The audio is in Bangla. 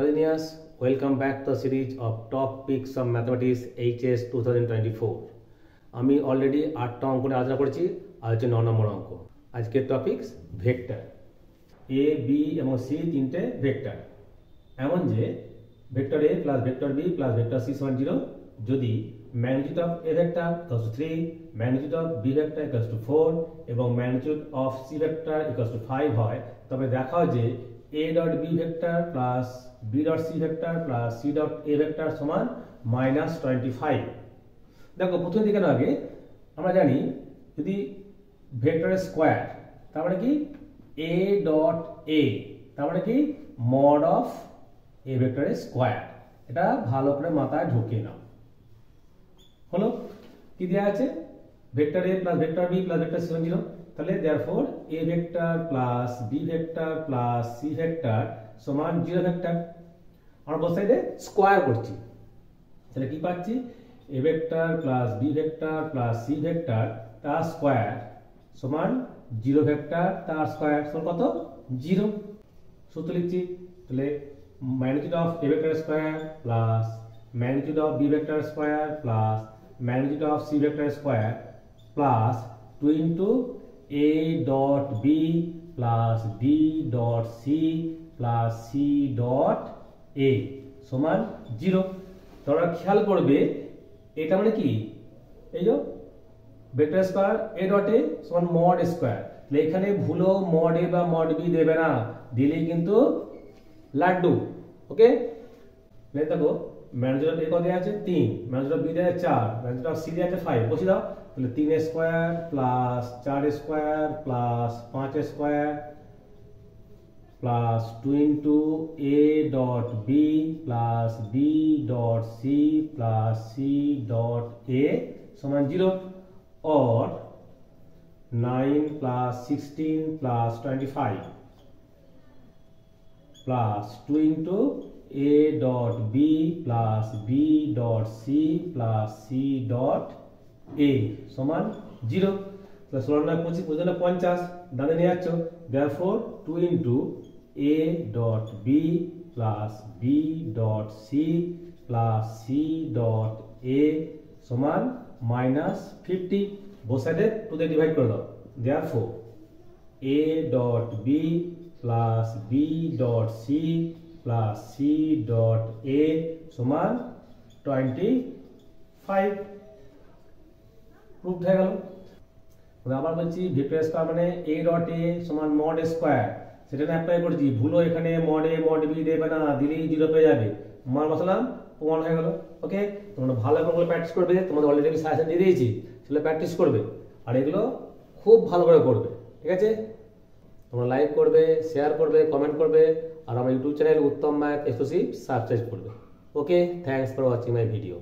Hello Nias, welcome back to the series of Topics of Mathematics HS 2024. আমি অলরেডি 8টা অঙ্ক নিয়ে আলোচনা করেছি, আর হচ্ছে 9 নম্বর অঙ্ক। আজকের টপিকস ভেক্টর। এ বি এবং সি তিনটে ভেক্টর। এমন যে vector A plus vector B plus vector C সমান 0 যদি magnitude of A vector equals to 3, magnitude of B vector equals to 4 এবং magnitude of C vector equals to 5 হয়, তবে দেখাও যে a dot B vector plus B dot C vector plus C dot A vector সমান -25। দেখো প্রথম দিকে আগে আমরা জানি যদি ভেক্টরের স্কোয়ার তার মানে কি a ডট a, তার মানে কি মড অফ a ভেক্টরের স্কোয়ার। এটা ভালো করে মাথায় ঢুকিয়ে নাও। হলো কি দেওয়া আছে vector a plus vector b plus vector C 0, তাহলে therefore a vector plus b vector plus c vector সমান 0 ভেক্টর। আমরা বোথ সাইডে স্কয়ার করছি, তাহলে কি পাচ্ছি a vector plus b vector plus c vector তার স্কয়ার সমান 0 ভেক্টর তার স্কয়ার সমান কত 0। সূত্র লিখছি, তাহলে magnitude of a vector square plus magnitude of b vector square plus magnitude of c vector square plus 2 into a dot b plus b dot c plus c dot a সমান 0। তোমরা খেয়াল করবে এটা মানে কি এই যে vector square a dot a সমান মড স্কয়ার, তাহলে এখানে ভুলো মড a বা মড b দেবে না, দিলেই কিন্তু লাড্ডু। ওকে, দেখো ম্যাগনিটিউড অফ a কত দেয়া আছে 3, ম্যাগনিটিউড অফ b দেয়া আছে 4, ম্যাগনিটিউড অফ c দেয়া আছে 5, বসিয়ে দাও। তাহলে 3 square plus 4 square plus 5 square plus 2 into a dot b plus b dot c plus c dot a সমান 0 और 9 plus 16 plus 25 plus 2 into a dot b plus b dot c plus c dot a समान 0। तो 16 9 25 25 50 দানে নিয়ে যাচ্ছ, therefore 2 into a dot b plus b dot c plus c dot a समान -50। बोथ साइडे 2 দিয়ে ডিভাইড করে দাও, therefore a dot b plus b dot c plus c dot a समान 25। প্রুফড হয়ে গেল। আবার বলছি ভেক্টর স্কয়ার মানে a ডট a সমান মড স্কয়ার, সেটা না অ্যাপ্লাই করছি, ভুলো এখানে মড a মড b দেবে না, দিলেই 0 পেয়ে যাবে। মান বসালাম, প্রমাণ হয়ে গেল। ওকে, তোমরা ভালো করে প্র্যাকটিস করবে, তোমাদের অলরেডি সাজেশন দিয়ে দিয়েছি, সেটা প্র্যাকটিস করবে আর এগুলো খুব ভালো করে করবে। ঠিক আছে, তোমরা লাইক করবে, শেয়ার করবে, কমেন্ট করবে, আর আমার YouTube channel Uttam math exclusive subscribe করবে। Okay, thanks for watching my video.